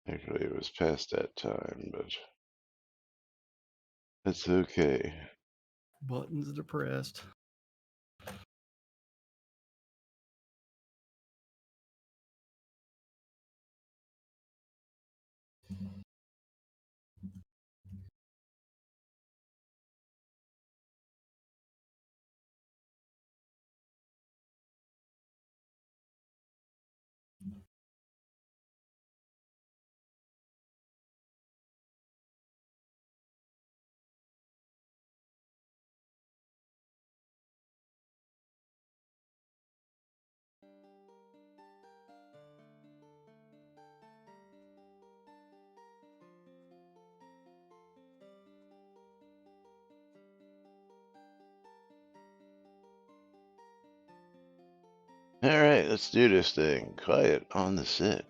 Actually, it was past that time, but that's okay. Buttons depressed. All right, let's do this thing. Quiet on the set.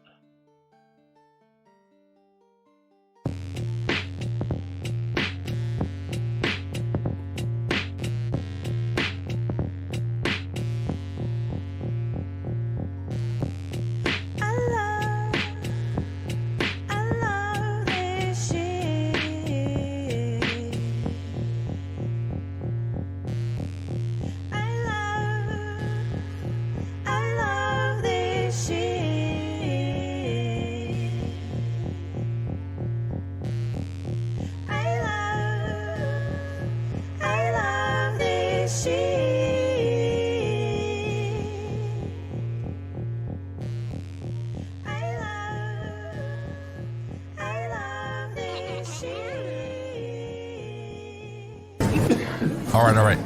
All right.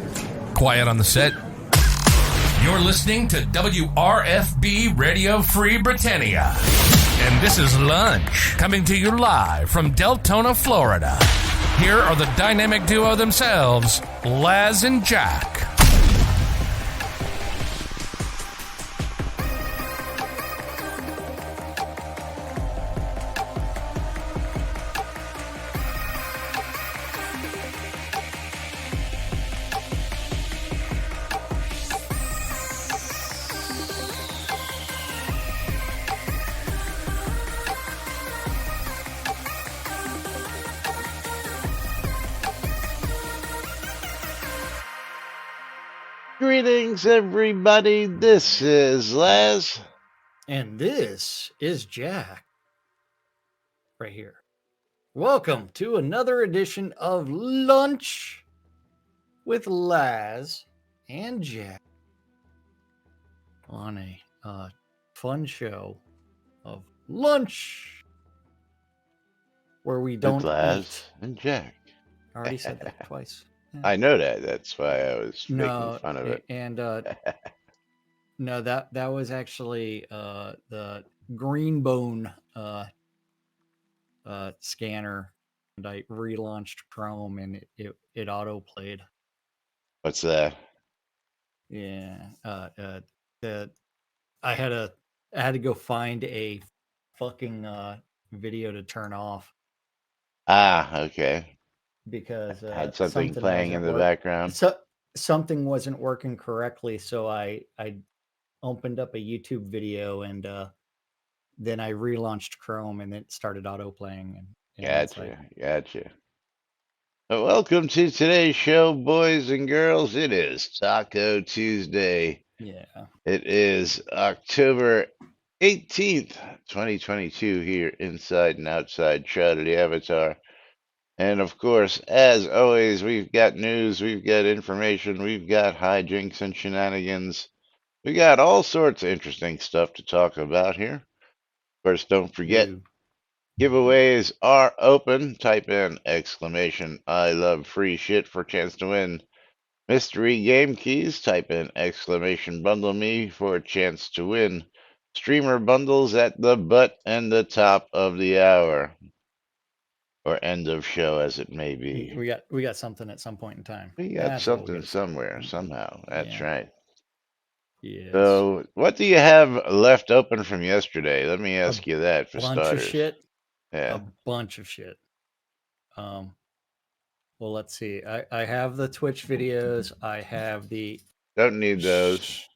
Quiet on the set. You're listening to WRFB Radio Free Britannia. And this is Lunch, coming to you live from Deltona, Florida. Here are the dynamic duo themselves, Laz and Jack. Greetings, everybody. This is Laz. And this is Jack. Right here. Welcome to another edition of Lunch with Laz and Jack on a fun show of lunch where we don't With Laz eat. and Jack. I already said that twice. I know that. That's why I was making fun of it. And no, that was actually the Greenbone scanner, and I relaunched Chrome and it auto played. What's that? Yeah, I had to go find a fucking video to turn off. Ah, okay. Because had something playing in the background. So something wasn't working correctly, so I opened up a YouTube video and then I relaunched Chrome and it started auto playing. And Gotcha. Well, welcome to today's show, boys and girls. It is Taco Tuesday. Yeah. It is October 18th, 2022 here inside and outside Shroud of the Avatar. And of course, as always, we've got news, we've got information, we've got hijinks and shenanigans. We got all sorts of interesting stuff to talk about here. First, don't forget, giveaways are open. Type in exclamation I love free shit for a chance to win mystery game keys. Type in exclamation bundle me for a chance to win streamer bundles at the butt and the top of the hour. Or end of show, as it may be. We got something at some point in time. We got something somewhere, somehow. That's right. Yes. So, what do you have left open from yesterday? Let me ask you that for starters. A bunch of shit. Yeah. A bunch of shit. Well, let's see. I have the Twitch videos. I have the... Don't need those.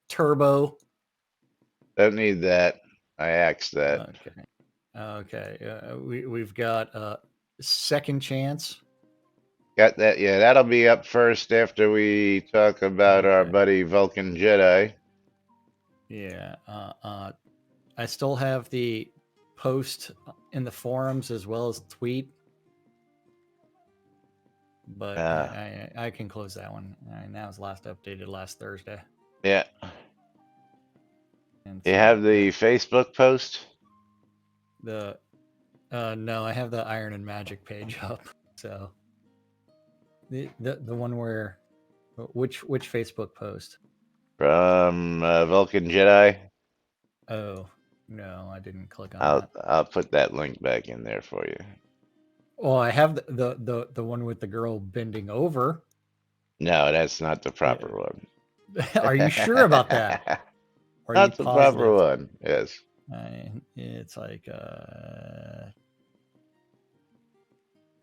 Turbo. Don't need that. I axed that. Okay. Okay, we've got Second Chance. Got that? Yeah, that'll be up first after we talk about our Okay. buddy Vulcan Jedi. Yeah. I still have the post in the forums as well as tweet, but Uh, I can close that one. That was last updated last Thursday. yeah. And You so have the Facebook post? the no, I have the Iron and Magic page up. So the one where which Facebook post? From Vulcan Jedi. Oh no, I didn't click on that. I'll put that link back in there for you. Well, I have the one with the girl bending over. No, that's not the proper one. Are you sure about that? Or are you Not the proper positive? one. Yes. It's like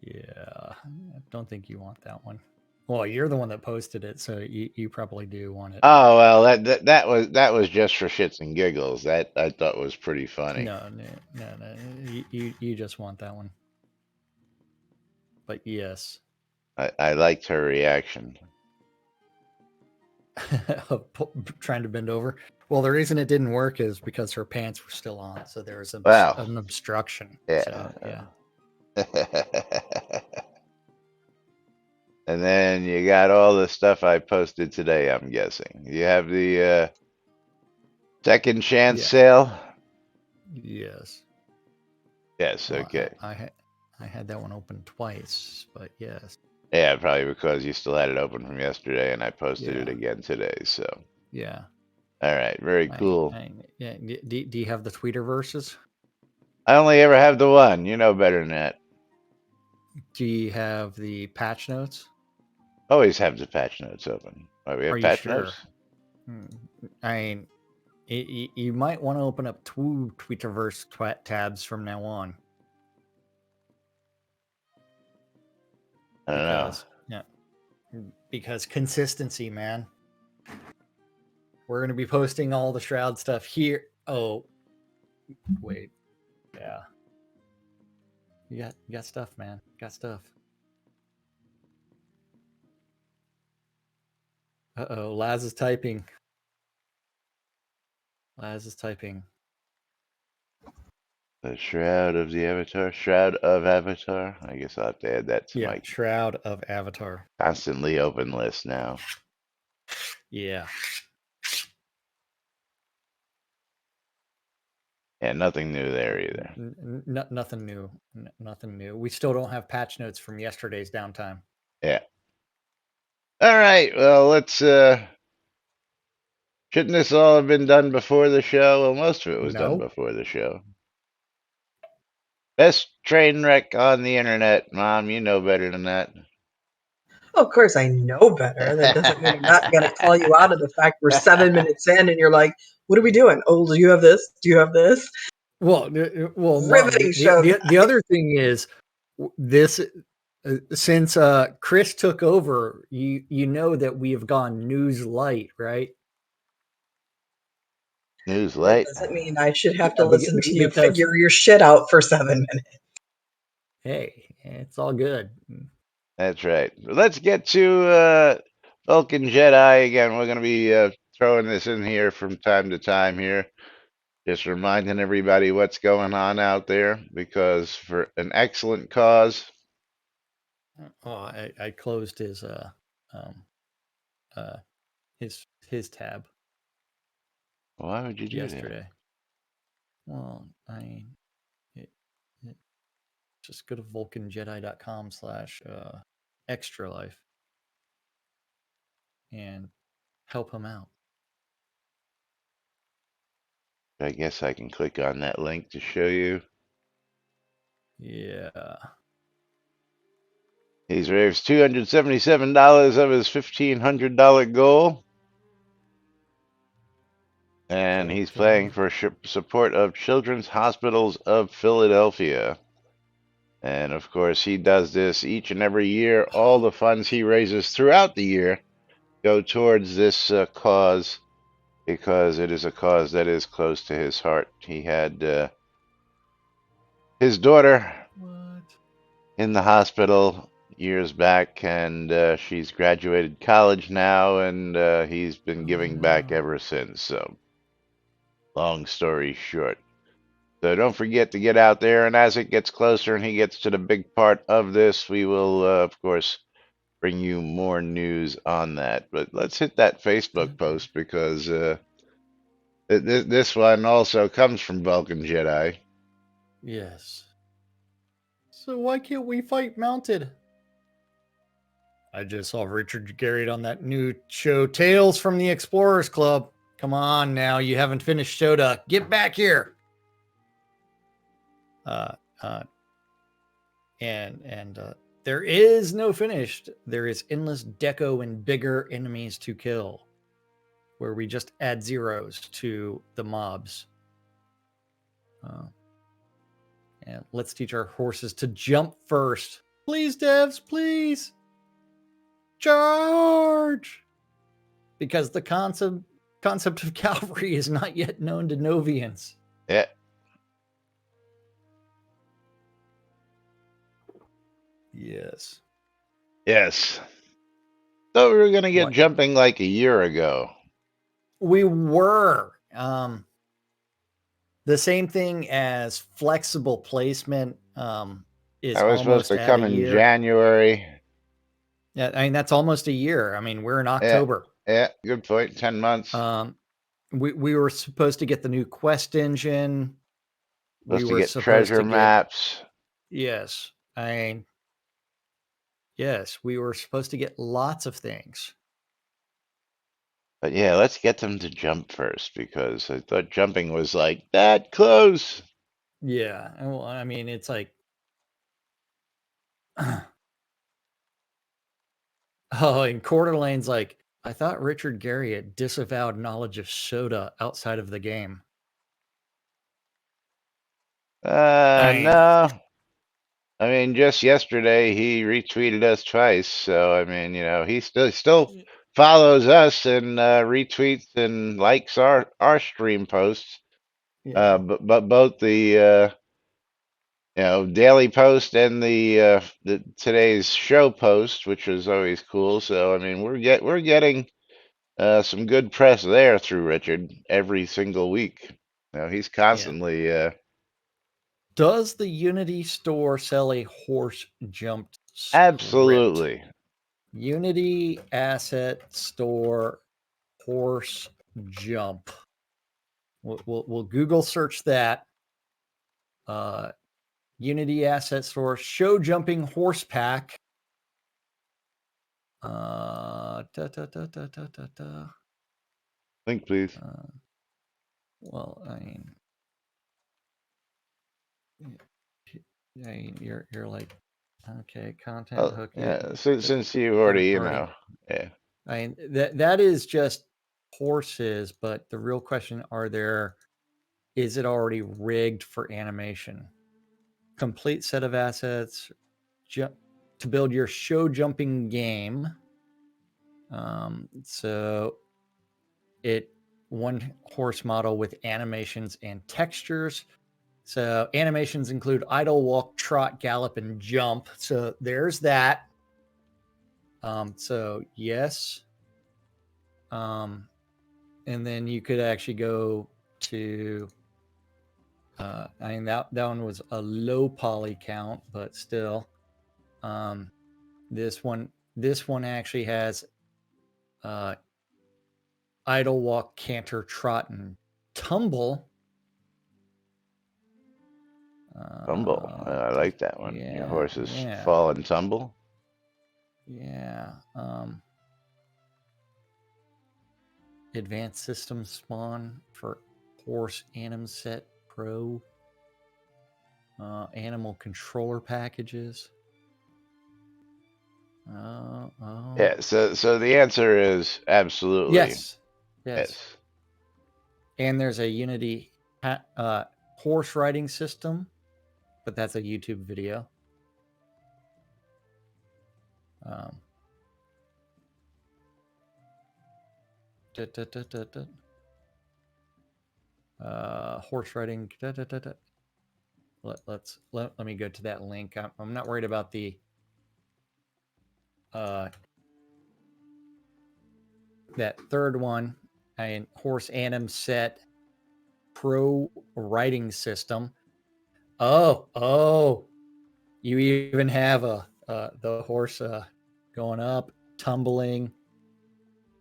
yeah, I don't think you want that one. Well, you're the one that posted it, so you probably do want it. Oh well, that was just for shits and giggles. That I thought was pretty funny. No. You just want that one. But yes, I liked her reaction. trying to bend over. Well, the reason it didn't work is because her pants were still on, so there was Wow. an obstruction. Yeah. So, yeah. And then you got all the stuff I posted today, I'm guessing. You have the Second Chance Yeah. sale? Yes. Yes, Well, okay. I had that one open twice, but yes. Yeah, probably because you still had it open from yesterday and I posted it again today, so. Yeah. All right, very cool. Yeah. Do you have the Tweeter verses? I only ever have the one. You know better than that. Do you have the patch notes? Always have the patch notes open. Why, we have Are patch you sure? notes? I mean, you might want to open up two Tweeterverse tabs from now on. I don't know. Yeah, because consistency, man. We're going to be posting all the Shroud stuff here. Oh, wait. Yeah. You got stuff, man. Got stuff. Uh-oh, Laz is typing. The Shroud of the Avatar? Shroud of Avatar? I guess I'll have to add that to my Shroud of Avatar. constantly open list now. Yeah. Yeah, nothing new there either. Nothing new. Nothing new. We still don't have patch notes from yesterday's downtime. Yeah. All right. Well, let's. Shouldn't this all have been done before the show? Well, most of it was done before the show. Best train wreck on the internet, Mom. You know better than that. Oh, of course, I know better. That doesn't mean I'm not going to call you out of the fact we're 7 minutes in and you're like, what are we doing? Oh, do you have this? Do you have this? Well, riveting show. The other thing is this. Since Chris took over, you know that we have gone news light, right? News light? That doesn't mean I should have to listen to you figure your shit out for 7 minutes. Hey, it's all good. That's right. Let's get to Vulcan Jedi again. We're going to be throwing this in here from time to time here. Just reminding everybody what's going on out there, because for an excellent cause. Oh, I closed his tab. Why would you do yesterday? That? Well, just go to vulcanjedi.com/extra life and help him out. I guess I can click on that link to show you. Yeah. He's raised $277 of his $1,500 goal. And he's playing for support of Children's Hospitals of Philadelphia. And of course, he does this each and every year. All the funds he raises throughout the year go towards this cause, because it is a cause that is close to his heart. He had his daughter What? in the hospital years back, and she's graduated college now, and he's been Oh giving back no. ever since. So, long story short. So don't forget to get out there, and as it gets closer and he gets to the big part of this, we will, of course, bring you more news on that. But let's hit that Facebook Okay. post because this one also comes from Vulcan Jedi. Yes. So why can't we fight mounted? I just saw Richard Garriott on that new show, Tales from the Explorers Club. Come on now, you haven't finished Shoda. Get back here. Uh, uh, and there is no finished. There is endless deco and bigger enemies to kill, where we just add zeros to the mobs. And let's teach our horses to jump first. Please, devs, please. Charge! Because the concept of cavalry is not yet known to Novians. Yeah. Yes. Yes. Thought we were gonna get What? jumping like a year ago. We were. The same thing as flexible placement is I was supposed almost to at a come in year. January. Yeah, I mean that's almost a year. I mean we're in Yeah. October. Yeah. Good point. 10 months. We were supposed to get the new quest engine. We Supposed to were get supposed treasure to get maps. yes. I mean yes, we were supposed to get lots of things. But yeah, let's get them to jump first because I thought jumping was like that close. Yeah. Well, I mean it's like oh, and Coeur d'Alene's like, I thought Richard Garriott disavowed knowledge of soda outside of the game. I No. I mean, just yesterday he retweeted us twice. So I mean, he still follows us and retweets and likes our stream posts. yeah. But both the daily post and the today's show post, which is always cool. So I mean, we're getting some good press there through Richard every single week. He's Yeah. constantly Does the Unity store sell a horse jumped script? absolutely. Unity asset store horse jump. We'll Google search that. Unity asset store show jumping horse pack. Think please. Well, I mean, you're like, okay, content hooking. Yeah, since you third already, party. yeah. I mean, that is just horses, but the real question is it already rigged for animation? Complete set of assets to build your show jumping game. So one horse model with animations and textures. So animations include idle, walk, trot, gallop, and jump. So there's that. So yes. And then you could actually go to I mean that one was a low poly count, but still. This one actually has idle, walk, canter, trot, and tumble. Tumble. I like that one. Your horses yeah. fall and tumble. Yeah. Advanced system spawn for horse anim set pro. Animal controller packages. Yeah, so the answer is absolutely yes. And there's a Unity horse riding system, but that's a YouTube video. Horse riding. let me go to that link. I'm not worried about the that third one. Horse Anim Set Pro Riding System. Oh, you even have the horse going up, tumbling.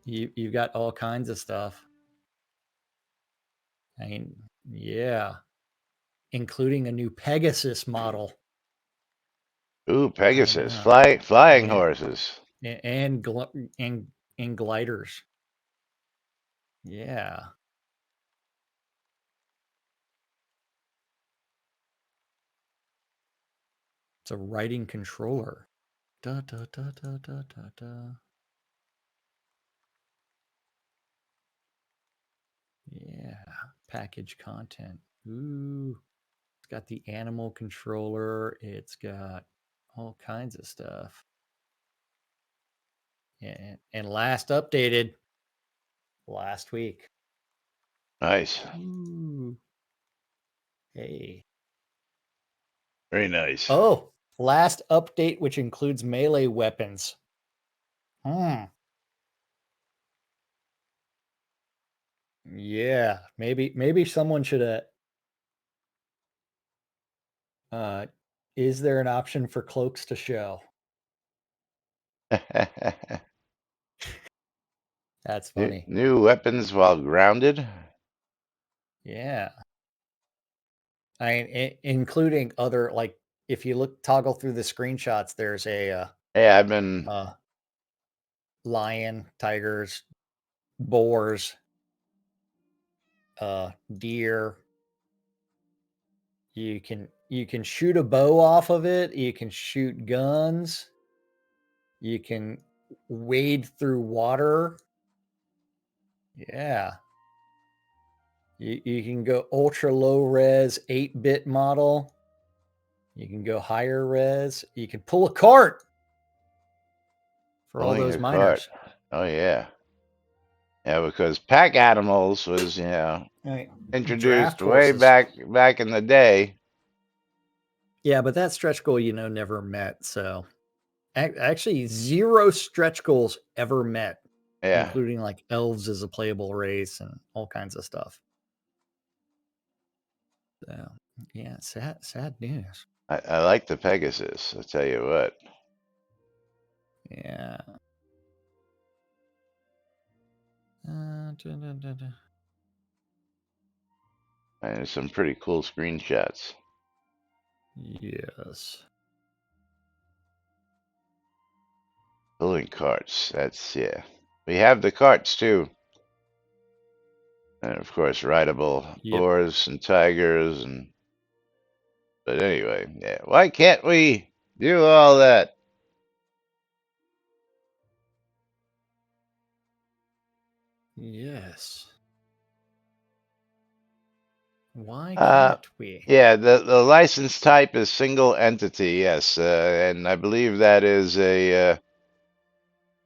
You've got all kinds of stuff. Yeah, including a new Pegasus model. Ooh, Pegasus, Yeah. flying horses. And gliders. Yeah. It's a riding controller. Da, da, da, da, da, da, da. Yeah. Package content. Ooh. It's got the animal controller. It's got all kinds of stuff. And last updated last week. Nice. Ooh. Hey. Very nice. Oh, last update, which includes melee weapons. Yeah, maybe someone should is there an option for cloaks to show? That's funny. New weapons while grounded. Yeah. Including other, like, if you toggle through the screenshots, there's a Yeah, I've been lion, tigers, boars, deer. You can shoot a bow off of it. You can shoot guns. You can wade through water. Yeah. You can go ultra low res 8-bit model. You can go higher res. You can pull a cart for all those miners. Oh yeah. Yeah, because pack animals was, introduced way back in the day. Yeah, but that stretch goal, never met. So actually 0 stretch goals ever met. Yeah. Including like elves as a playable race and all kinds of stuff. So yeah, sad news. I like the Pegasus, I'll tell you what. Yeah. And there's some pretty cool screenshots. Yes. Pulling carts, yeah. We have the carts too. And of course, rideable boars and tigers but anyway, yeah. Why can't we do all that? Yes. Why can't we? Yeah, the license type is single entity, yes. And I believe that is a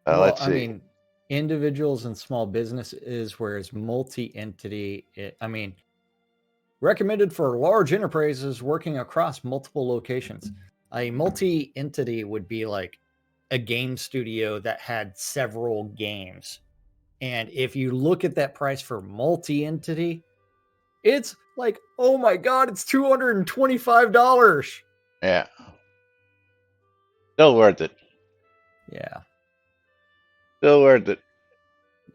let's see. Individuals and small businesses, whereas multi-entity, recommended for large enterprises working across multiple locations. A multi-entity would be like a game studio that had several games. And if you look at that price for multi-entity, it's like, oh my God, it's $225. Yeah. Still worth it. Yeah. Still worth it.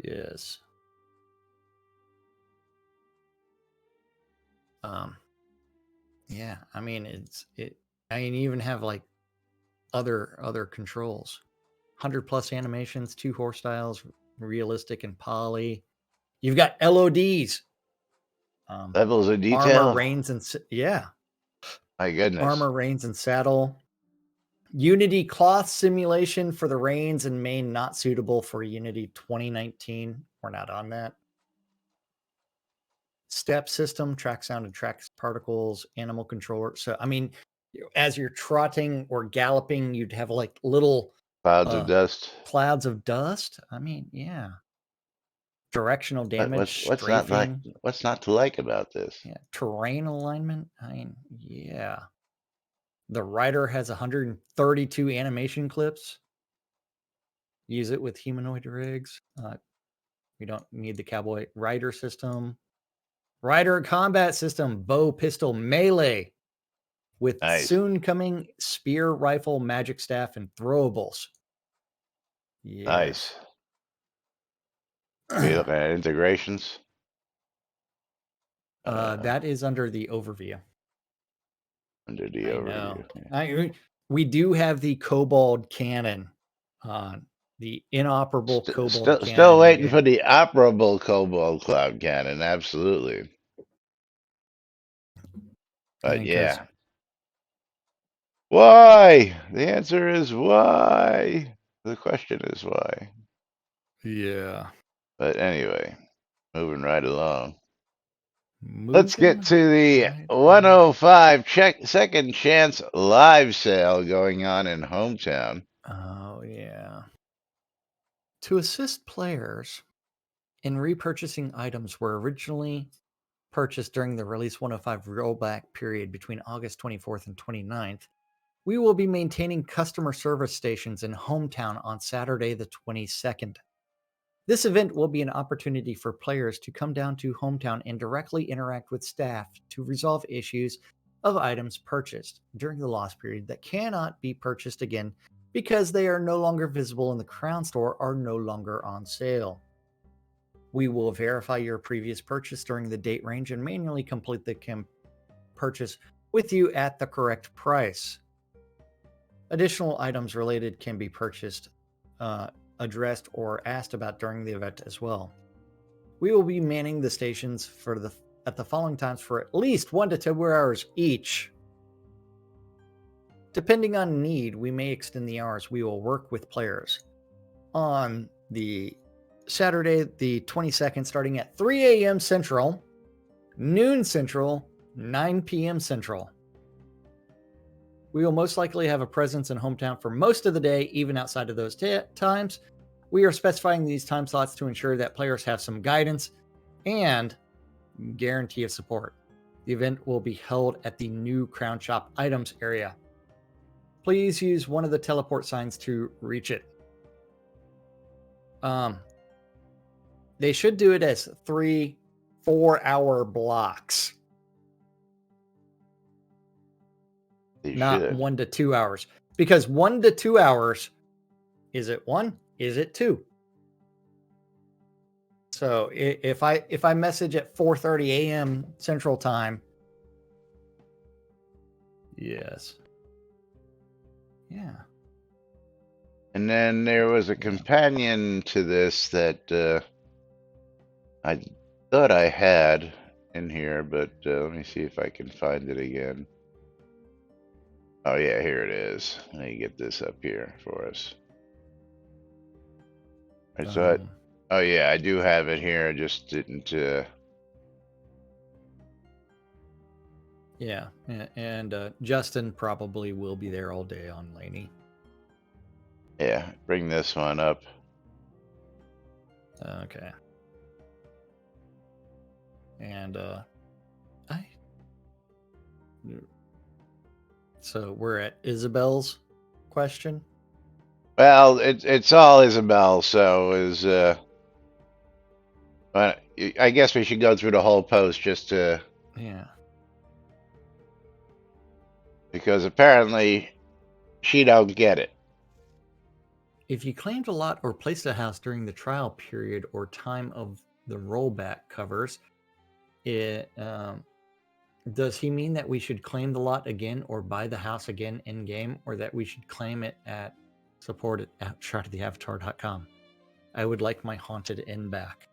Yes. Yeah, you even have like other controls. 100+ animations, 2 horse styles, realistic and poly. You've got LODs. Levels of detail. Armor, reins, and my goodness. Armor, reins, and saddle. Unity cloth simulation for the reins and mane not suitable for Unity 2019. We're not on that. Step system, track sound and tracks particles, animal controller. So, as you're trotting or galloping, you'd have like little clouds of dust. Clouds of dust. Yeah. Directional damage, strafing. What's not to like about this? Yeah, terrain alignment. I mean, yeah. The rider has 132 animation clips. Use it with humanoid rigs. We don't need the cowboy rider system. Rider combat system, bow, pistol, melee, with Nice. soon coming spear, rifle, magic staff, and throwables. Yes. Nice. Are you looking at integrations? That is under the overview. Under the overview. We do have the Kobold cannon on the inoperable Kobold cannon. Still waiting for the operable Kobold cloud cannon. Absolutely. But yeah. Why? The answer is why. The question is why. Yeah. But anyway, moving right along. Let's get to the 105 second chance live sale going on in Hometown. Oh, yeah. To assist players in repurchasing items were originally purchased during the Release 105 rollback period between August 24th and 29th, we will be maintaining customer service stations in Hometown on Saturday the 22nd. This event will be an opportunity for players to come down to Hometown and directly interact with staff to resolve issues of items purchased during the lost period that cannot be purchased again because they are no longer visible in the Crown Store or no longer on sale. We will verify your previous purchase during the date range and manually complete the purchase with you at the correct price. Additional items related can be purchased, addressed, or asked about during the event as well. We will be manning the stations at the following times for at least 1 to 2 hours each. Depending on need, we may extend the hours we will work with players. On the Saturday, the 22nd, starting at 3 a.m. Central, noon Central, 9 p.m. Central. We will most likely have a presence in Hometown for most of the day, even outside of those times. We are specifying these time slots to ensure that players have some guidance and guarantee of support. The event will be held at the new Crown Shop items area. Please use one of the teleport signs to reach it. They should do it as 3 4-hour blocks. Not 1 to 2 hours. Because 1 to 2 hours, is it 1? Is it 2? So if I message at 4:30 a.m. Central Time, yes. Yeah. And then there was a companion to this that I thought I had in here, but let me see if I can find it again. Oh yeah, here it is. Let me get this up here for us. Oh yeah, I do have it here. I just didn't. Yeah, and Justin probably will be there all day on Laney. Yeah, bring this one up. Okay. And so we're at Isabel's question. Well, it's all Isabel, so I guess we should go through the whole post just to. Yeah. Because apparently she don't get it. If you claimed a lot or placed a house during the trial period or time of the rollback covers, does he mean that we should claim the lot again or buy the house again in game, or that we should claim it at support at shroudoftheavatar.com? I would like my haunted inn back.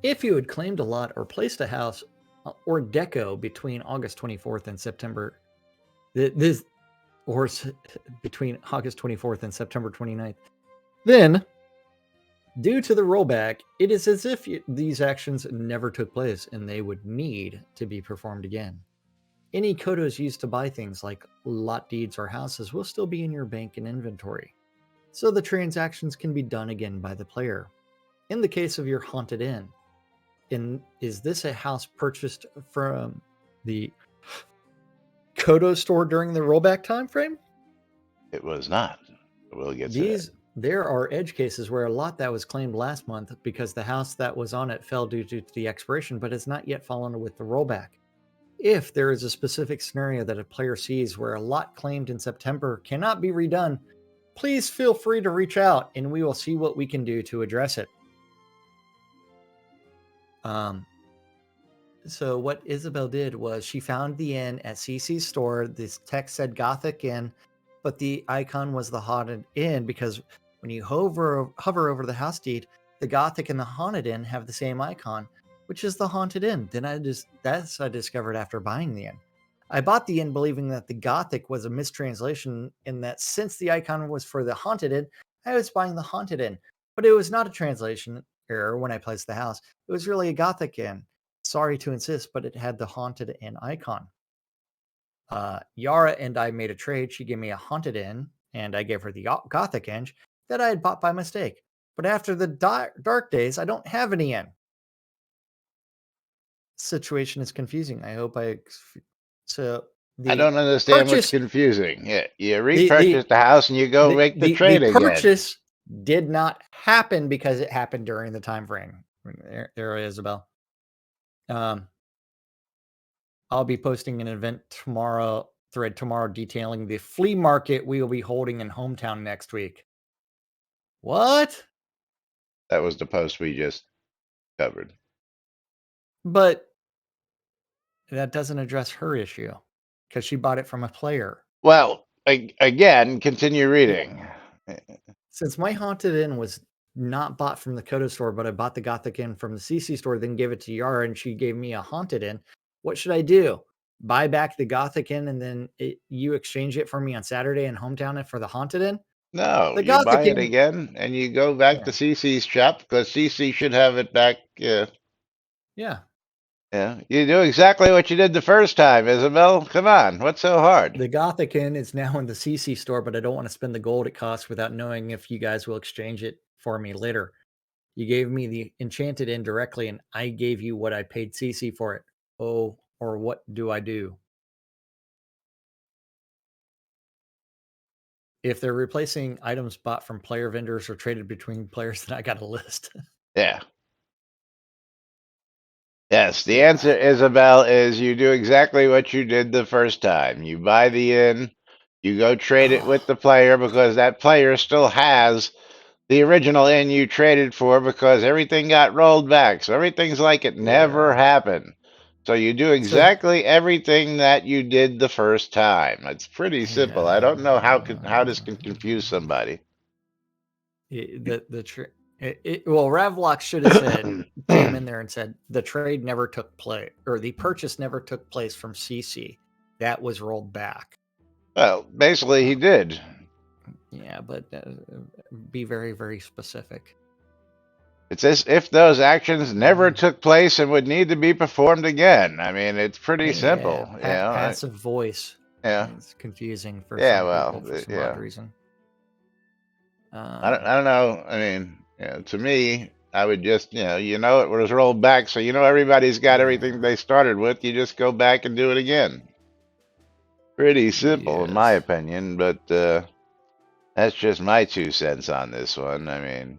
If you had claimed a lot or placed a house or deco between August 24th and September, between August 24th and September 29th, then, due to the rollback, it is as if these actions never took place and they would need to be performed again. Any kodos used to buy things like lot deeds or houses will still be in your bank and inventory, so the transactions can be done again by the player. In the case of your haunted inn, is this a house purchased from the kodo store during the rollback time frame? It was not. We'll get to that. There are edge cases where a lot that was claimed last month because the house that was on it fell due to the expiration, but has not yet fallen with the rollback. If there is a specific scenario that a player sees where a lot claimed in September cannot be redone, please feel free to reach out and we will see what we can do to address it. So what Isabel did was she found the inn at CC's store. This text said Gothic Inn, but the icon was the Haunted Inn because when you hover over the house deed, the Gothic and the Haunted Inn have the same icon, which is the Haunted Inn. That's I discovered after buying the inn. I bought the inn believing that the Gothic was a mistranslation in that since the icon was for the Haunted Inn, I was buying the Haunted Inn. But it was not a translation error when I placed the house. It was really a Gothic inn. Sorry to insist, but it had the Haunted Inn icon. Yara and I made a trade. She gave me a Haunted Inn, and I gave her the Gothic Inn that I had bought by mistake. But after the dark days, I don't have any inn. Situation is confusing. I hope I don't understand what's confusing. Yeah, you repurchase the house and you go make the trade again. The purchase did not happen because it happened during the time frame. There, Isabel. I'll be posting an event thread tomorrow detailing the flea market we will be holding in Hometown next week. What? That was the post we just covered. But that doesn't address her issue because she bought it from a player. Well, again, continue reading. Since my Haunted Inn was not bought from the Kodo store, but I bought the Gothic Inn from the CC store, then gave it to Yara, and she gave me a Haunted Inn. What should I do? Buy back the Gothic Inn and then you exchange it for me on Saturday in Hometown for the Haunted Inn? No, you buy it again and you go back to CC's shop because CC should have it back. Yeah. Yeah. You do exactly what you did the first time, Isabel. Come on. What's so hard? The Gothic Inn is now in the CC store, but I don't want to spend the gold it costs without knowing if you guys will exchange it for me later. You gave me the Enchanted Inn directly, and I gave you what I paid CC for it. Oh, or what do I do? If they're replacing items bought from player vendors or traded between players, then I got a list. Yeah. Yes, the answer, Isabel, is you do exactly what you did the first time. You buy the inn, you go trade it with the player because that player still has the original inn you traded for because everything got rolled back. So everything's like it never happened. So you do exactly everything that you did the first time. It's pretty simple. I don't know how this can confuse somebody. Well, Ravlock should have said, came in there and said the trade never took place, or the purchase never took place from CC. That was rolled back. Well, basically he did. Yeah, but be very, very specific. It's as if those actions never took place and would need to be performed again. I mean, it's pretty simple. Passive voice. Yeah, it's confusing for some people for some odd reason. I don't know. I mean, to me, I would just it was rolled back, so everybody's got everything they started with. You just go back and do it again. Pretty simple, in my opinion, but that's just my 2 cents on this one. I mean,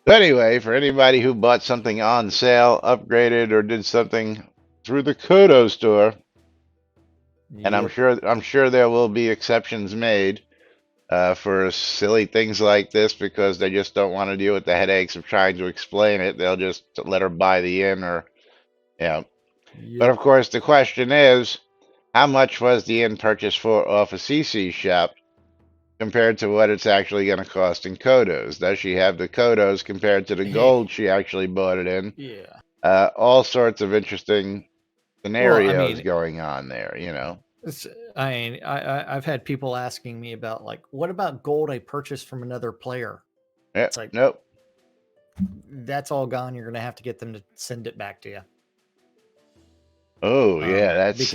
But anyway, for anybody who bought something on sale, upgraded, or did something through the Kodo store, and I'm sure there will be exceptions made for silly things like this because they just don't want to deal with the headaches of trying to explain it. They'll just let her buy the inn or, But of course, the question is, how much was the inn purchased for off a CC shop compared to what it's actually going to cost in Kodos? Does she have the Kodos compared to the gold she actually bought it in? Yeah. All sorts of interesting scenarios going on there, I've had people asking me about what about gold I purchased from another player? Yeah, it's like, nope. That's all gone. You're going to have to get them to send it back to you. Oh yeah, that's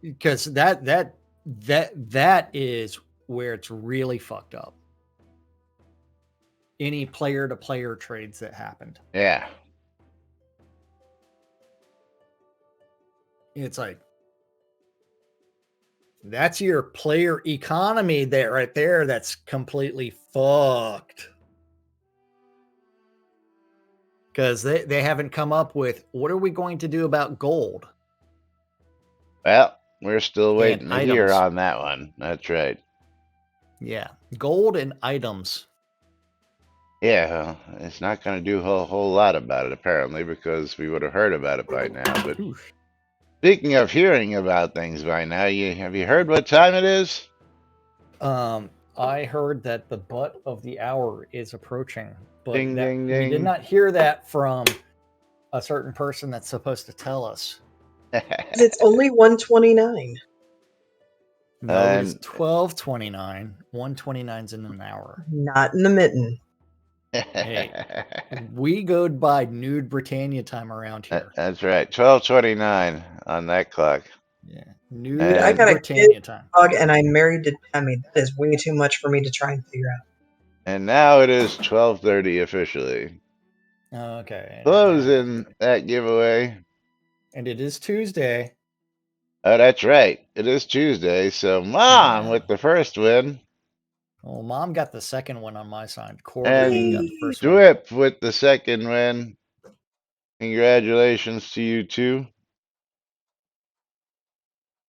because that is where it's really fucked up. Any player-to-player trades that happened. yeah. It's like that's your player economy there right there. That's completely fucked. Because they haven't come up with what are we going to do about gold? Well, we're still And waiting to hear items. on that one. That's right. Yeah, gold and items. Yeah, well, it's not going to do a whole lot about it, apparently, because we would have heard about it by now. But Oof. speaking of hearing about things by now, have you heard what time it is? I heard that the butt of the hour is approaching, but Ding, ding, we did ding. not hear that from a certain person that's supposed to tell us. It's only 1:29. No, it is 12:29. 1:29's in an hour. Not in the mitten. Hey, we go by Nude Britannia time around here. That's right. 12:29 on that clock. Yeah, Nude And I got a Britannia kid time. dog, and I'm married to Tammy. That is way too much for me to try and figure out. And now it is 12:30 officially. Okay. Closing that giveaway. And it is Tuesday. Oh, that's right. It is Tuesday. So Mom with the first win. Well, Mom got the second one on my side. Corey And got the first one. Dwip with the second win. Congratulations to you too.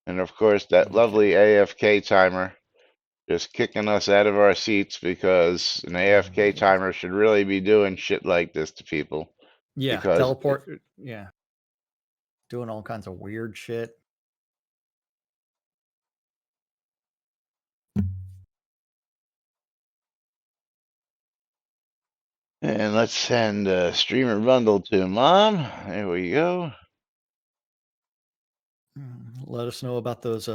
And of course, that lovely AFK timer just kicking us out of our seats because an AFK timer should really be doing shit like this to people. Yeah, because teleport. Yeah. Doing all kinds of weird shit. And let's send a streamer bundle to Mom. There we go. Let us know about those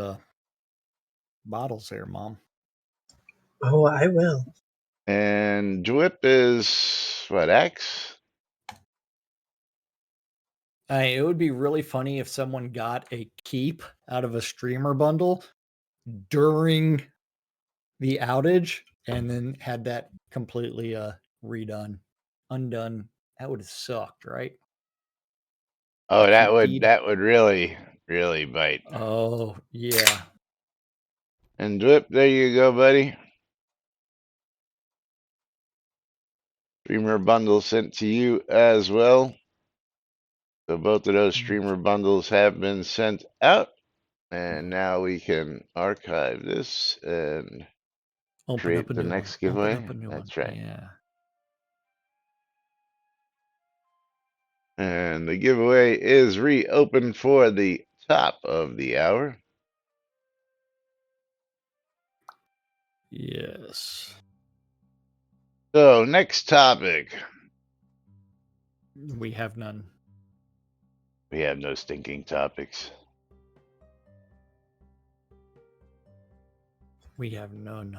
bottles there, Mom. Oh, I will. And Dwip is what, X? It would be really funny if someone got a keep out of a streamer bundle during the outage and then had that completely undone. That would have sucked, right? Oh, that would really bite. Oh, yeah. And Dwip, there you go, buddy. Streamer bundle sent to you as well. So both of those streamer bundles have been sent out. And now we can archive this and create the next giveaway. That's right. Yeah. And the giveaway is reopened for the top of the hour. Yes. So, next topic. We have none. We have no stinking topics. We have none.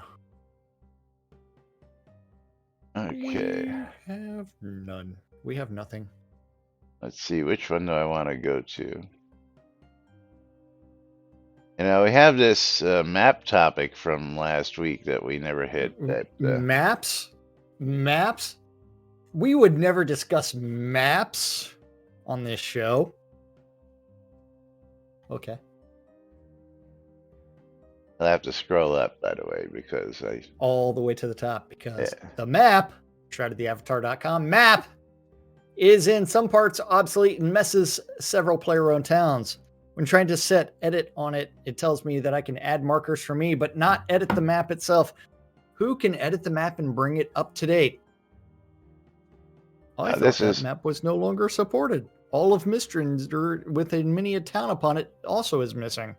Okay. We have none. We have nothing. Let's see, which one do I want to go to? You know, we have this map topic from last week that we never hit. Maps? Maps? We would never discuss maps on this show. Okay. I'll have to scroll up, by the way, because all the way to the top, because the map, shroudedtheavatar.com map, is in some parts obsolete and messes several player-owned towns. When trying to edit on it, it tells me that I can add markers for me, but not edit the map itself. Who can edit the map and bring it up to date? I thought that map was no longer supported. All of Mistrand with a mini town upon it also is missing.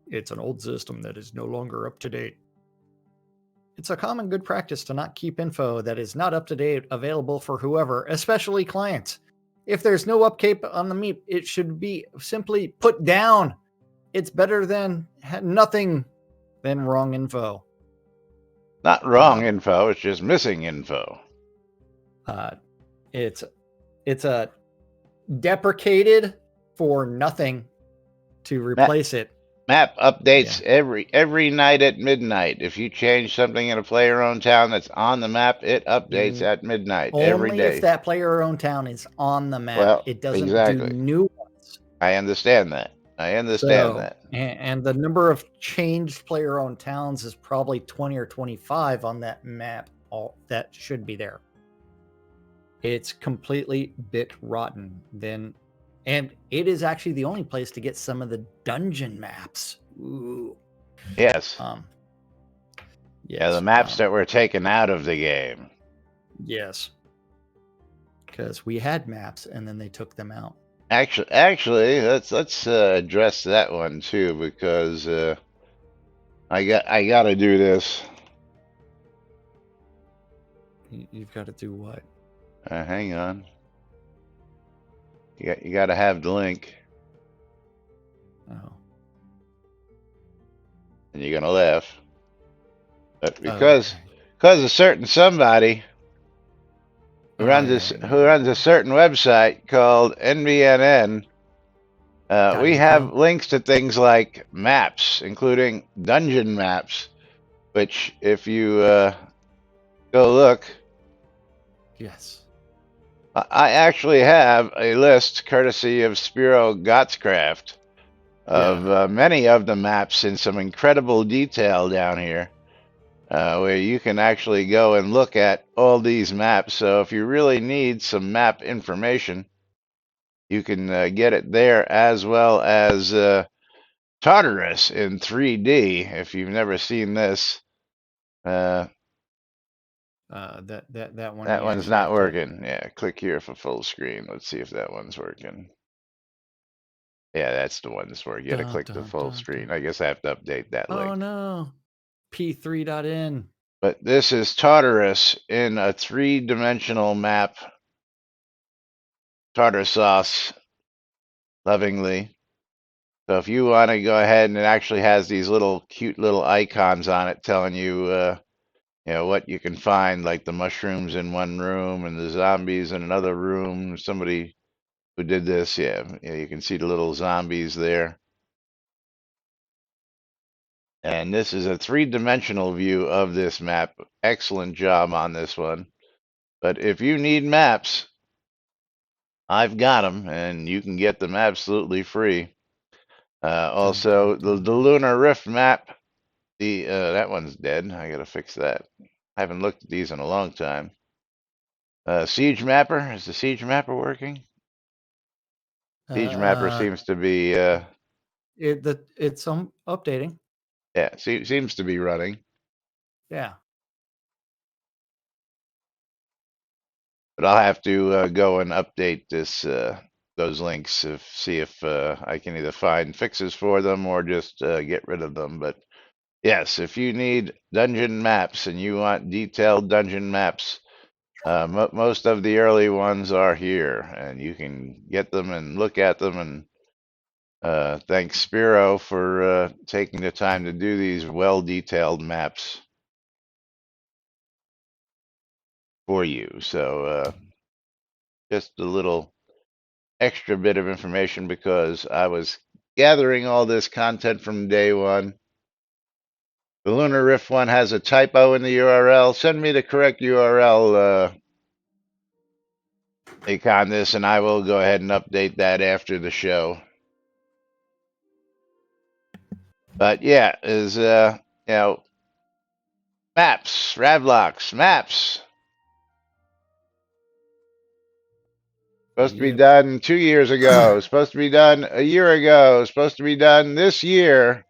It's an old system that is no longer up to date. It's a common good practice to not keep info that is not up to date available for whoever, especially clients. If there's no upkeep on the meep, it should be simply put down. It's better than nothing than wrong info. Not wrong info, it's just missing info. It's a deprecated for nothing to replace it. Map updates every night at midnight. If you change something in a player-owned town that's on the map, it updates at midnight every Only if day. that player-owned town is on the map. Well, It doesn't exactly. do new ones. I understand that. And the number of changed player-owned towns is probably 20 or 25 on that map. All that should be there. It's completely bit rotten. And it is actually the only place to get some of the dungeon maps. Ooh. Yes. Yeah, the maps that were taken out of the game. Yes. Because we had maps and then they took them out. Actually, let's address that one too, because I got to do this. You've got to do what? Hang on. You got to have the link. Oh. And you're gonna laugh, but because a certain somebody who runs a certain website called NBNN, we have links to things like maps, including dungeon maps, which if you go look. Yes. I actually have a list, courtesy of Spiro Gottscraft, of many of the maps in some incredible detail down here, where you can actually go and look at all these maps. So if you really need some map information, you can get it there, as well as Tartarus in 3D. If you've never seen this, that one. That one's not working. Yeah, click here for full screen. Let's see if that one's working. Yeah, that's the one that's working. You gotta click the full screen. I guess I have to update that link. Oh no. P3.in. But this is Tartarus in a 3-dimensional map. Tartar sauce, lovingly. So if you want to go ahead, and it actually has these little cute little icons on it telling you, you know, what you can find, like the mushrooms in one room and the zombies in another room. Somebody who did this, yeah, you can see the little zombies there. And this is a 3-dimensional view of this map. Excellent job on this one. But if you need maps, I've got them, and you can get them absolutely free. Also, the Lunar Rift map, that one's dead. I gotta fix that. I haven't looked at these in a long time. Siege Mapper, is the Siege Mapper working? Siege Mapper seems to be it's updating. Yeah, seems to be running. Yeah. But I'll have to go and update those links to see if I can either find fixes for them or just get rid of them. But yes, if you need dungeon maps and you want detailed dungeon maps, most of the early ones are here, and you can get them and look at them. And thanks Spiro for taking the time to do these well-detailed maps for you. So just a little extra bit of information, because I was gathering all this content from day one. The Lunar Rift one has a typo in the URL. Send me the correct URL, on this, and I will go ahead and update that after the show. But yeah, is you know, maps, Ravlocks, maps. Supposed to be done 2 years ago. Supposed to be done a year ago. Supposed to be done this year.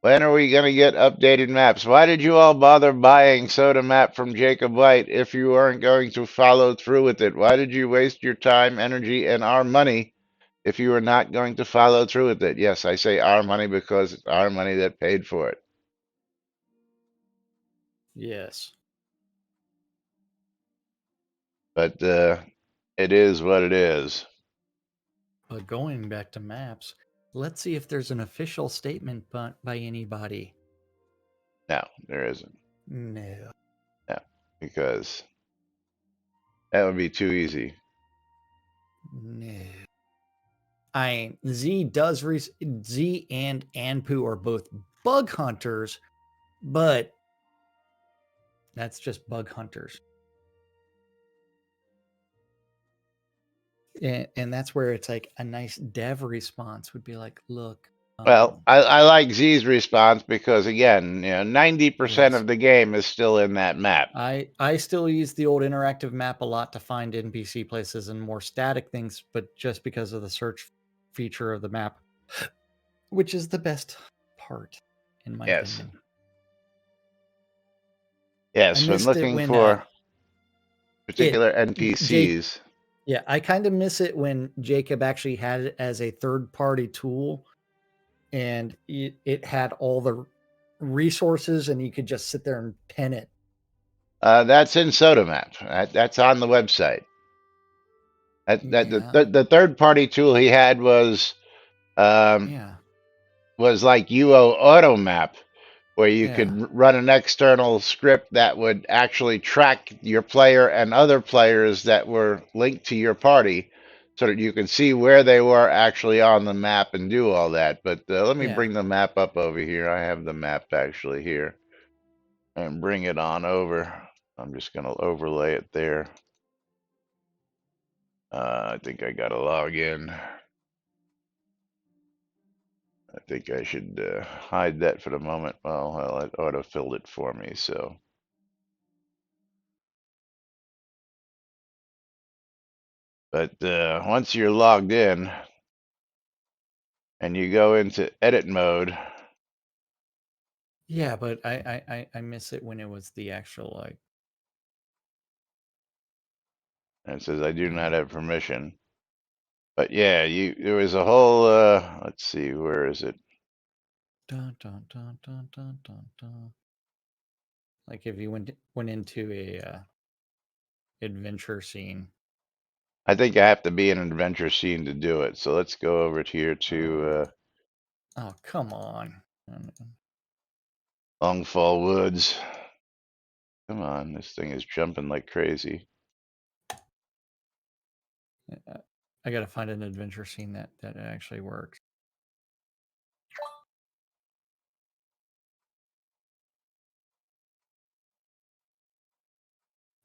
When are we going to get updated maps? Why did you all bother buying Soda Map from Jacob White if you weren't going to follow through with it? Why did you waste your time, energy, and our money if you were not going to follow through with it? Yes, I say our money because it's our money that paid for it. Yes. But it is what it is. But going back to maps, let's see if there's an official statement by anybody. No, there isn't. No. No, because that would be too easy. No. Z and Anpu are both bug hunters, but that's just bug hunters. And that's where it's like a nice dev response would be like, look. Well, I like Z's response because again, 90% Yes. of the game is still in that map. I still use the old interactive map a lot to find NPC places and more static things, but just because of the search feature of the map, which is the best part, in my Yes. opinion. Yes, I when missed it looking when for particular NPCs. Yeah, I kind of miss it when Jacob actually had it as a third-party tool, and it had all the resources, and you could just sit there and pen it. That's in SodaMap. That's on the website. The third party tool he had was like UO AutoMap, where you could run an external script that would actually track your player and other players that were linked to your party, so that you could see where they were actually on the map and do all that. But let me bring the map up over here. I have the map actually here, and bring it on over. I'm just going to overlay it there. I think I got to log in. I think I should hide that for the moment. Well, it auto-filled it for me, so. But once you're logged in and you go into edit mode. Yeah, but I miss it when it was the actual like. And it says I do not have permission. But yeah, there was a whole let's see, where is it? Dun, dun, dun, dun, dun, dun, dun. Like if you went into a adventure scene. I think I have to be in an adventure scene to do it. So let's go over here to oh, come on. Longfall Woods. Come on, this thing is jumping like crazy. I got to find an adventure scene that actually works.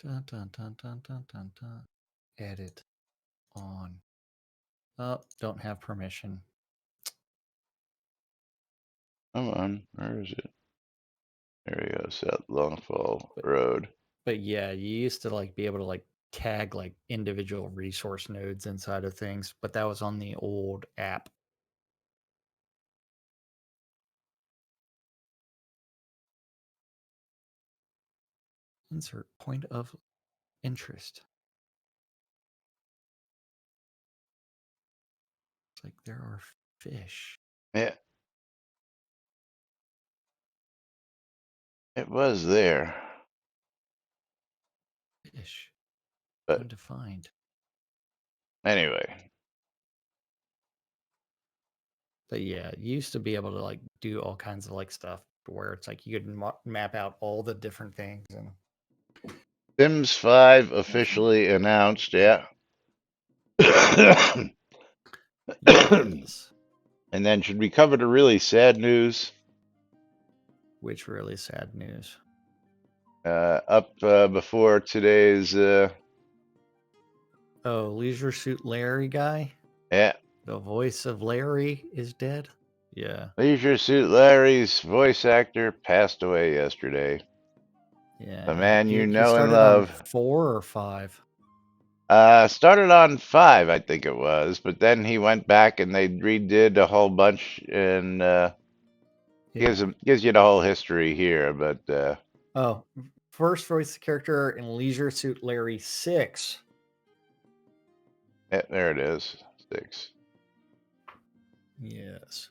Dun, dun, dun, dun, dun, dun, dun. Edit on. Oh, don't have permission. Come on, where is it? There we go, South Longfall Road. But yeah, you used to like be able to like tag like individual resource nodes inside of things, but that was on the old app. Insert point of interest. It's like there are fish. Yeah. It was there. Fish. But Undefined. anyway. But yeah, you used to be able to like do all kinds of like stuff where it's like you could map out all the different things. And Sims 5 officially announced, yeah. yes. And then should we cover the really sad news? Which really sad news? Up before today's Leisure Suit Larry guy? Yeah. The voice of Larry is dead? Yeah. Leisure Suit Larry's voice actor passed away yesterday. Yeah. The man you he know and started love. On 4 or 5? Started on 5, I think it was, but then he went back and they redid a whole bunch, and gives you the whole history here. But first voice character in Leisure Suit Larry 6. Yeah, there it is, 6. Yes.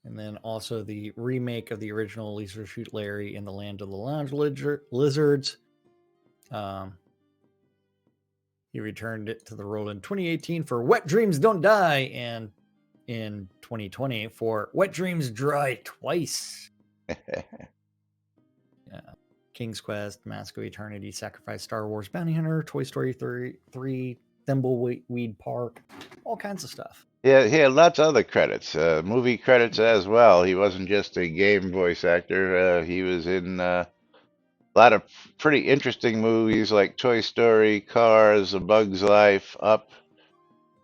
And then also the remake of the original Leisure Suit Larry in the Land of the Lounge Lizards. He returned it to the role in 2018 for Wet Dreams Don't Die, and in 2020 for Wet Dreams Dry Twice. Yeah. King's Quest, Mask of Eternity, Sacrifice, Star Wars Bounty Hunter, Toy Story 3, Thimbleweed Park, all kinds of stuff. Yeah, he had lots of other credits, movie credits as well. He wasn't just a game voice actor. He was in a lot of pretty interesting movies like Toy Story, Cars, A Bug's Life, Up,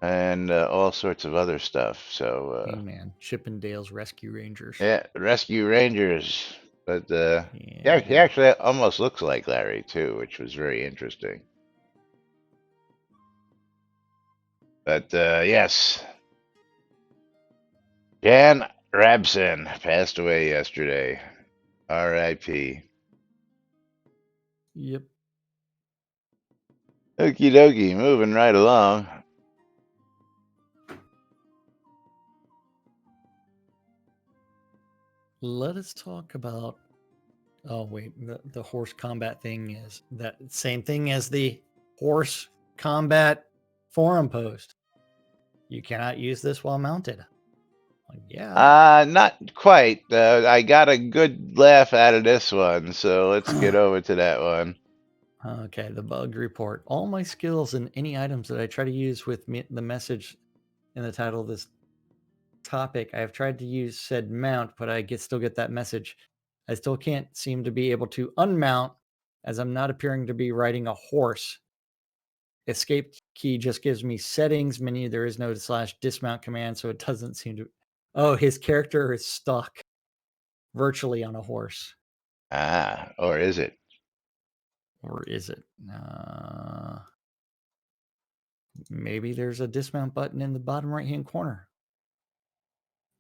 and all sorts of other stuff. So, Hey man, Chippendale's Rescue Rangers. yeah, Rescue Rangers. But Yeah. he actually almost looks like Larry too, which was very interesting. But yes, Jan Rabson passed away yesterday. R.I.P. Yep. Okie dokie, moving right along. Let us talk about. Oh wait, the horse combat thing is that same thing as the horse combat forum post. You cannot use this while mounted. Like, yeah. Not quite. I got a good laugh out of this one, so let's get over to that one. Okay, the bug report. All my skills and any items that I try to use with the message in the title of this topic, I have tried to use said mount, but I still get that message. I still can't seem to be able to unmount as I'm not appearing to be riding a horse. Escape key just gives me settings menu. There is no /dismount command, so it doesn't seem to. Oh, his character is stuck virtually on a horse. Or is it? Or is it? Maybe there's a dismount button in the bottom right-hand corner.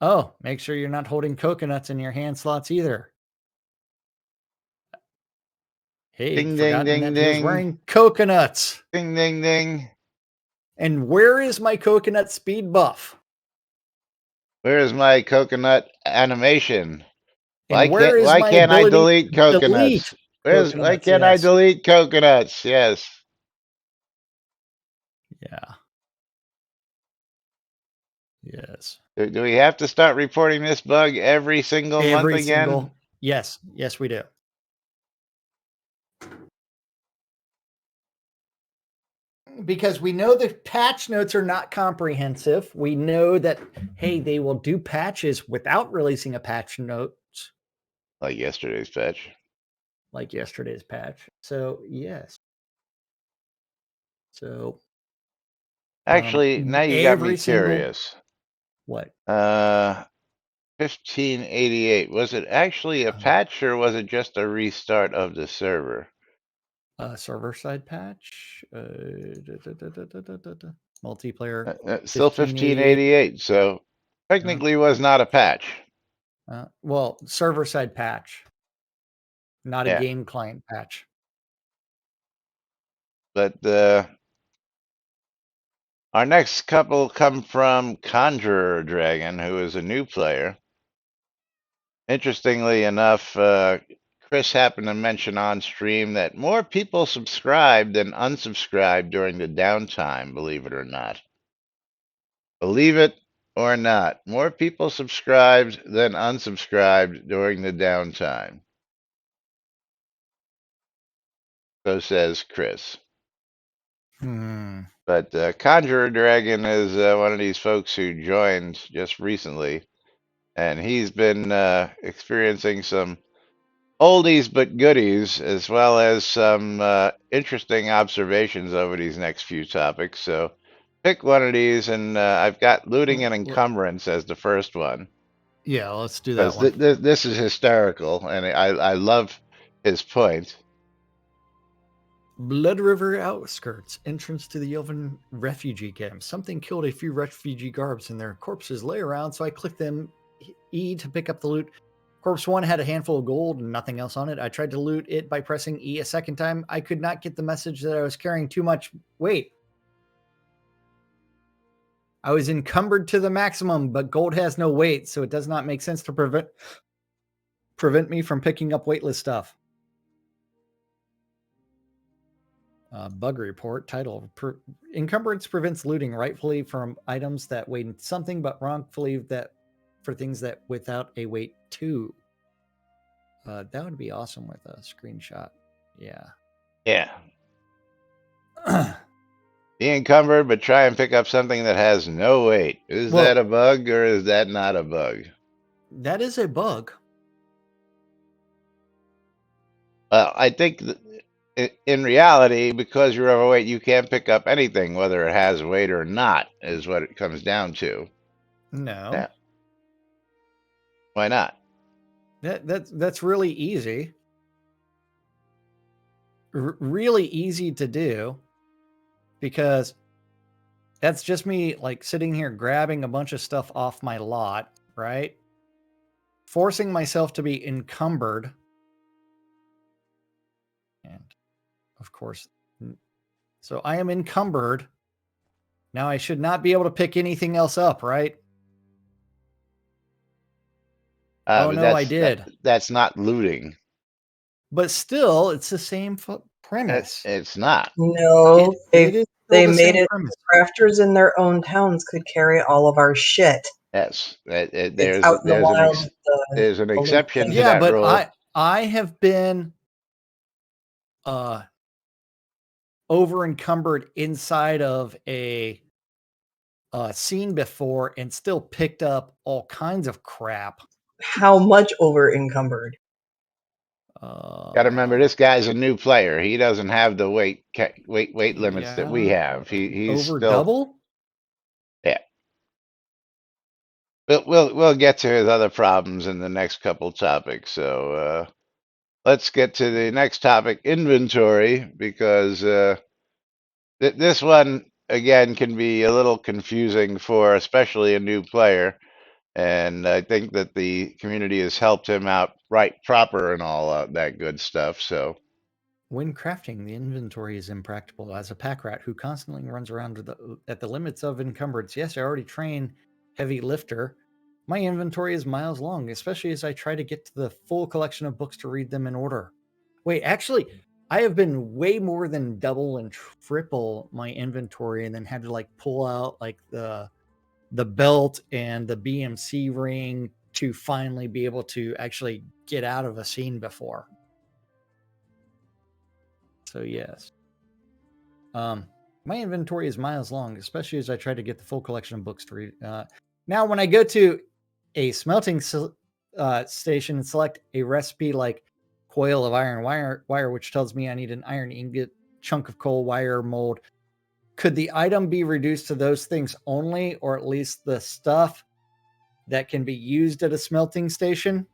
Oh, make sure you're not holding coconuts in your hand slots either. Hey, Ding, ding, forgotten ding, that he was ding. wearing coconuts. Ding, ding, ding. And where is my coconut speed buff? Where's my coconut animation? And where is Why my can't I ability delete to delete coconuts? Why coconuts? can't I Yes. delete coconuts? Yes. Yeah. Yes. Do we have to start reporting this bug every single month again? Yes, we do. Because we know the patch notes are not comprehensive. We know that, hey, they will do patches without releasing a patch notes. Like yesterday's patch. So, yes. So, Actually, now you got me curious. What? 1588. Was it actually a patch or was it just a restart of the server? Server side patch. Multiplayer. Still 1588. So technically was not a patch. Well, server side patch, not a game client patch. But our next couple come from Conjurer Dragon, who is a new player. Interestingly enough, Chris happened to mention on stream that more people subscribed than unsubscribed during the downtime, believe it or not. Believe it or not, more people subscribed than unsubscribed during the downtime. So says Chris. But Conjurer Dragon is one of these folks who joined just recently, and he's been experiencing some oldies but goodies, as well as some interesting observations over these next few topics. So pick one of these, and I've got looting and encumbrance as the first one. Yeah, let's do that one. This is hysterical, and I love his point. Blood River outskirts, entrance to the Elven refugee camp. Something killed a few refugee guards and their corpses lay around, so I clicked them E to pick up the loot. Corpse 1 had a handful of gold and nothing else on it. I tried to loot it by pressing E a second time. I could not get the message that I was carrying too much weight. I was encumbered to the maximum, but gold has no weight, so it does not make sense to prevent me from picking up weightless stuff. Bug report title: Encumbrance prevents looting rightfully from items that weigh something, but wrongfully that for things that without a weight too. That would be awesome with a screenshot. Yeah. Yeah. Be encumbered, but try and pick up something that has no weight. Is Well- that a bug or is that not a bug? That is a bug. Well, I think in reality, because you're overweight, you can't pick up anything, whether it has weight or not, is what it comes down to. No. Yeah. Why not? That's really easy. Really easy to do, because that's just me like sitting here grabbing a bunch of stuff off my lot, right? Forcing myself to be encumbered. And of course, so I am encumbered. Now I should not be able to pick anything else up, right? Oh, But no, I did. That's not looting. But still, it's the same premise. It's not. No, It is they still the made same it premise. crafters in their own towns could carry all of our shit. Yes. It's out in the wild with There's an the exception to Yeah, that but rule. I have been over encumbered inside of a scene before and still picked up all kinds of crap. How much over encumbered? Got to remember, this guy's a new player. He doesn't have the weight limits that we have. He's over still double. Yeah. We'll get to his other problems in the next couple topics. So let's get to the next topic, inventory, because this one again can be a little confusing for especially a new player. And I think that the community has helped him out right proper and all that good stuff. So When crafting, the inventory is impractical. As a pack rat who constantly runs around at the limits of encumbrance, yes, I already train heavy lifter. My inventory is miles long, especially as I try to get to the full collection of books to read them in order. Wait, actually, I have been way more than double and triple my inventory, and then had to like pull out like the belt and the BMC ring to finally be able to actually get out of a scene before. So yes. My inventory is miles long, especially as I try to get the full collection of books to read. Now, when I go to a smelting station and select a recipe like coil of iron wire, which tells me I need an iron ingot, chunk of coal, wire, mold, could the item be reduced to those things only, or at least the stuff that can be used at a smelting station?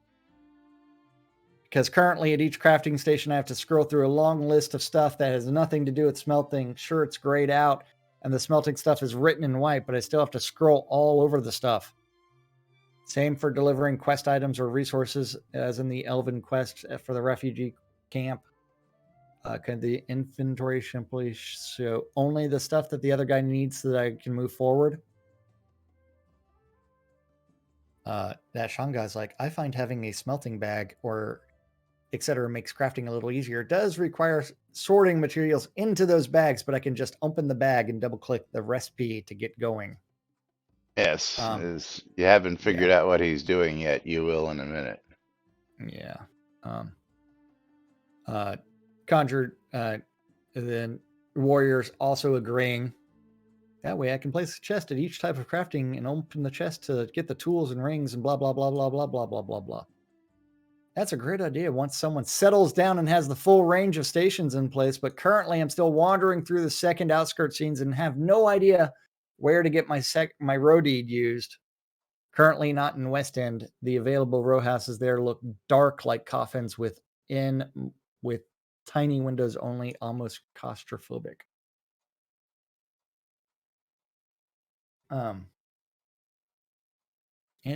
Because currently at each crafting station, I have to scroll through a long list of stuff that has nothing to do with smelting. Sure, it's grayed out and the smelting stuff is written in white, but I still have to scroll all over the stuff. Same for delivering quest items or resources, as in the Elven quest for the refugee camp. Can the inventory simply show only the stuff that the other guy needs so that I can move forward? That Sean guy's like, I find having a smelting bag or etc. makes crafting a little easier. It does require sorting materials into those bags, but I can just open the bag and double click the recipe to get going. yes, you haven't figured out what he's doing yet. You will in a minute. Yeah. Conjured, then warriors also agreeing. That way I can place a chest at each type of crafting and open the chest to get the tools and rings and blah, blah, blah, blah, blah, blah, blah, blah, blah. That's a great idea once someone settles down and has the full range of stations in place, but currently I'm still wandering through the second outskirt scenes and have no idea where to get my row deed used. Currently not in West End. The available row houses there look dark like coffins with tiny windows only, almost claustrophobic. And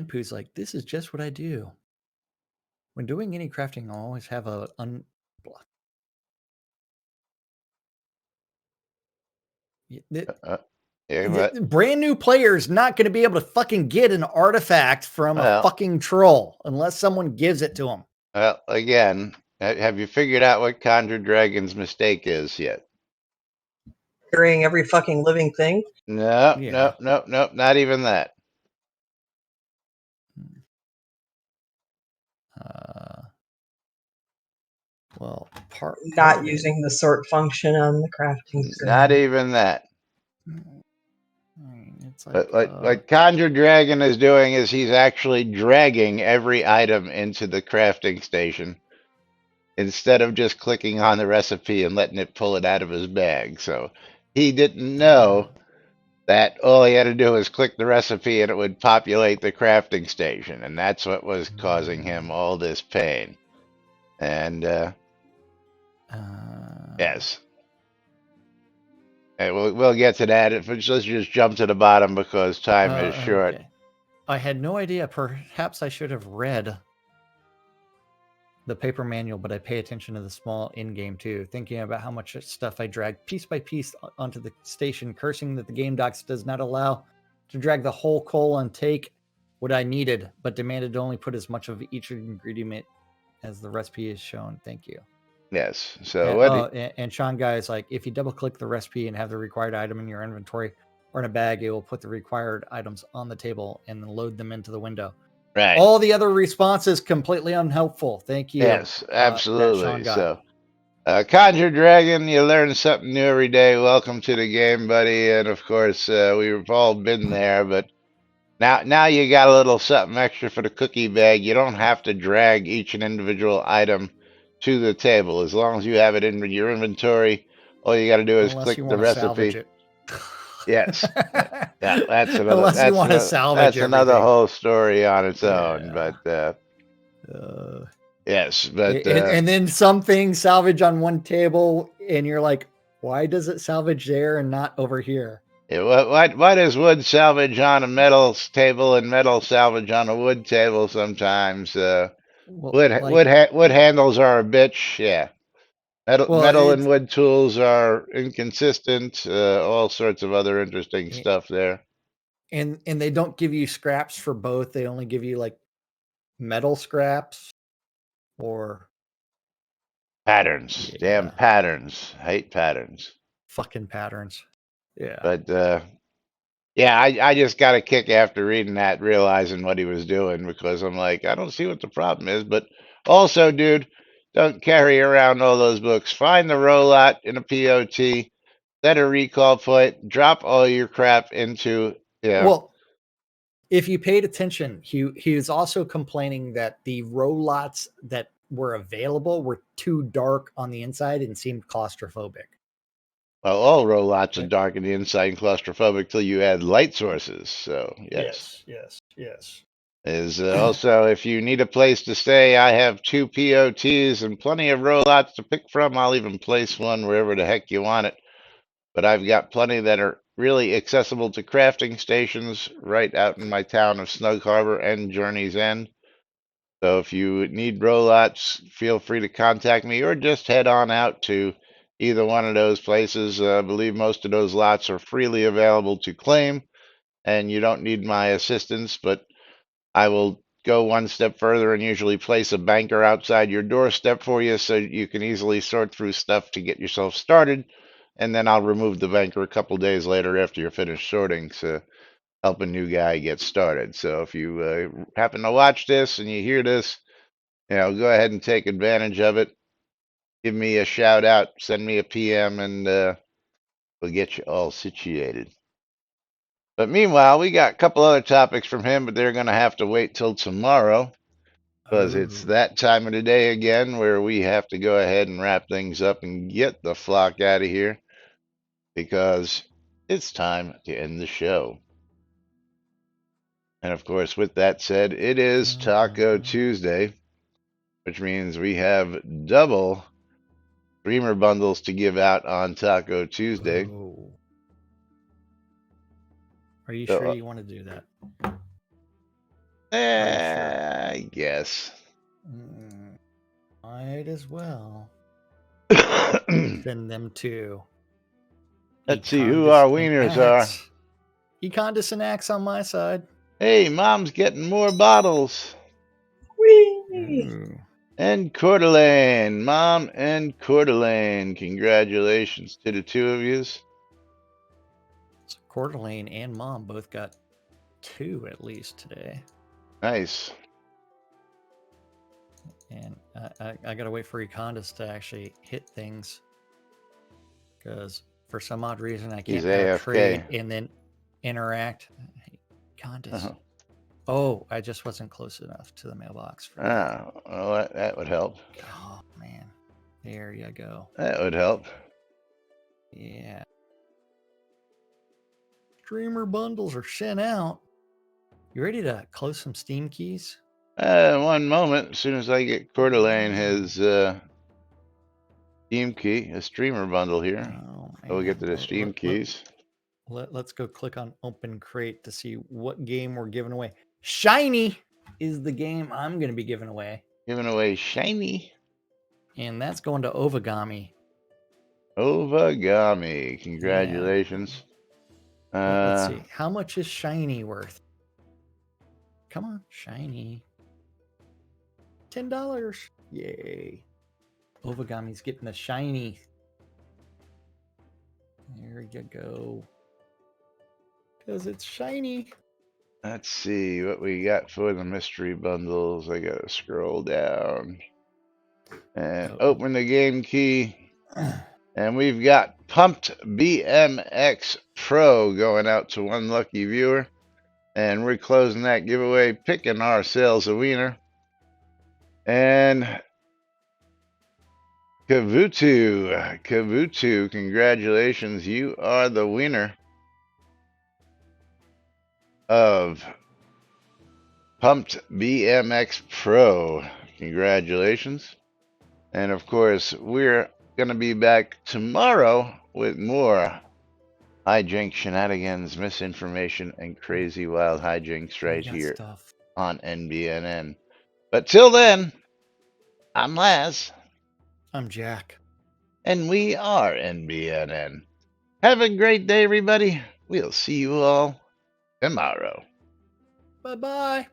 Pooh's like, this is just what I do. When doing any crafting, I'll always have a brand new player's not going to be able to fucking get an artifact from a fucking troll unless someone gives it to them. Well, again, have you figured out what Conjured Dragon's mistake is yet? Carrying every fucking living thing? No, not even that. Well, not using the sort function on the crafting screen. Not even that. It's But like what Conjure Dragon is doing is he's actually dragging every item into the crafting station instead of just clicking on the recipe and letting it pull it out of his bag. So he didn't know that all he had to do was click the recipe and it would populate the crafting station. And that's what was causing him all this pain. And yes. Hey, we'll get to that. Let's just jump to the bottom because time is short. Okay. I had no idea. Perhaps I should have read the paper manual, but I pay attention to the small in-game too, thinking about how much stuff I drag piece by piece onto the station, cursing that the game docs does not allow to drag the whole coal and take what I needed, but demanded to only put as much of each ingredient as the recipe is shown. Thank you. Yes. So and Sean Guy is like, if you double click the recipe and have the required item in your inventory or in a bag, it will put the required items on the table and then load them into the window. right. All the other responses completely unhelpful. Thank you. Yes, Sean absolutely. Guy. So Conjure Dragon, you learn something new every day. Welcome to the game, buddy. And of course, we've all been there, but now you got a little something extra for the cookie bag. You don't have to drag each and individual item to the table. As long as you have it in your inventory, all you got to do is Unless click you the want to salvage recipe. it. Yes. Yeah, that's another. Unless That's you want to another, salvage that's another everything. whole story on its own. Yeah. But yes, but and then something salvage on one table, and you're like, why does it salvage there and not over here? yeah, why does wood salvage on a metal table and metal salvage on a wood table sometimes? Wood handles are a bitch. Yeah, metal and wood tools are inconsistent. All sorts of other interesting stuff there. And they don't give you scraps for both. They only give you like metal scraps or patterns. Yeah. Damn patterns. I hate patterns. Fucking patterns. Yeah. But yeah, I just got a kick after reading that, realizing what he was doing, because I'm like, I don't see what the problem is. But also, dude, don't carry around all those books. Find the rollout in a POT, set a recall point, drop all your crap into, Well, if you paid attention, he was also complaining that the rollouts that were available were too dark on the inside and seemed claustrophobic. Well, all rollouts are dark on the inside and claustrophobic till you add light sources. So, yes. Is also, if you need a place to stay, I have 2 POTs and plenty of rollouts to pick from. I'll even place one wherever the heck you want it. But I've got plenty that are really accessible to crafting stations right out in my town of Snug Harbor and Journey's End. So if you need rollouts, feel free to contact me or just head on out to either one of those places. I believe most of those lots are freely available to claim, and you don't need my assistance, but I will go one step further and usually place a banker outside your doorstep for you so you can easily sort through stuff to get yourself started. And then I'll remove the banker a couple days later after you're finished sorting to help a new guy get started. So if you happen to watch this and you hear this, go ahead and take advantage of it. Give me a shout out, send me a PM, and we'll get you all situated. But meanwhile, we got a couple other topics from him, but they're going to have to wait till tomorrow because it's that time of the day again where we have to go ahead and wrap things up and get the flock out of here because it's time to end the show. And of course, with that said, it is Taco Tuesday, which means we have double streamer bundles to give out on Taco Tuesday. Ooh. Are you sure you want to do that? Sure? I guess. Might as well. Send them to. Let's see who our wieners are. Econdis and Axe on my side. Hey, Mom's getting more bottles. Whee! And Coeur d'Alene. Mom and Coeur d'Alene. Congratulations to the two of you. So Coeur d'Alene and Mom both got 2 at least today. Nice. And I got to wait for Econdis to actually hit things. Because For some odd reason, I He's can't have a AFK. trade and then interact. Hey, Condis. Uh-huh. Oh, I just wasn't close enough to the mailbox for that. Oh, well, that would help. Oh, man. There you go. That would help. Yeah. Streamer bundles are sent out. You ready to close some Steam keys? One moment. As soon as I get Coeur d'Alene his Steam key, a streamer bundle here. Oh, We'll get to man. the Steam keys. Let's go click on Open Crate to see what game we're giving away. Shiny is the game I'm going to be giving away. Giving away shiny. And that's going to Ovagami. Ovagami. Congratulations. Let's see. How much is shiny worth? Come on, shiny. $10. Yay. Ovagami's getting the shiny. There you go. Because it's shiny. Let's see what we got for the mystery bundles. I gotta scroll down and open the game key. And we've got Pumped BMX Pro going out to one lucky viewer. And we're closing that giveaway, picking ourselves a winner. And Kavutu, congratulations. You are the winner of Pumped BMX Pro. Congratulations. And of course, we're going to be back tomorrow with more hijinks, shenanigans, misinformation, and crazy wild hijinks right here on NBNN. But till then, I'm Laz. I'm Jack. And we are NBNN. Have a great day, everybody. We'll see you all tomorrow. Bye-bye.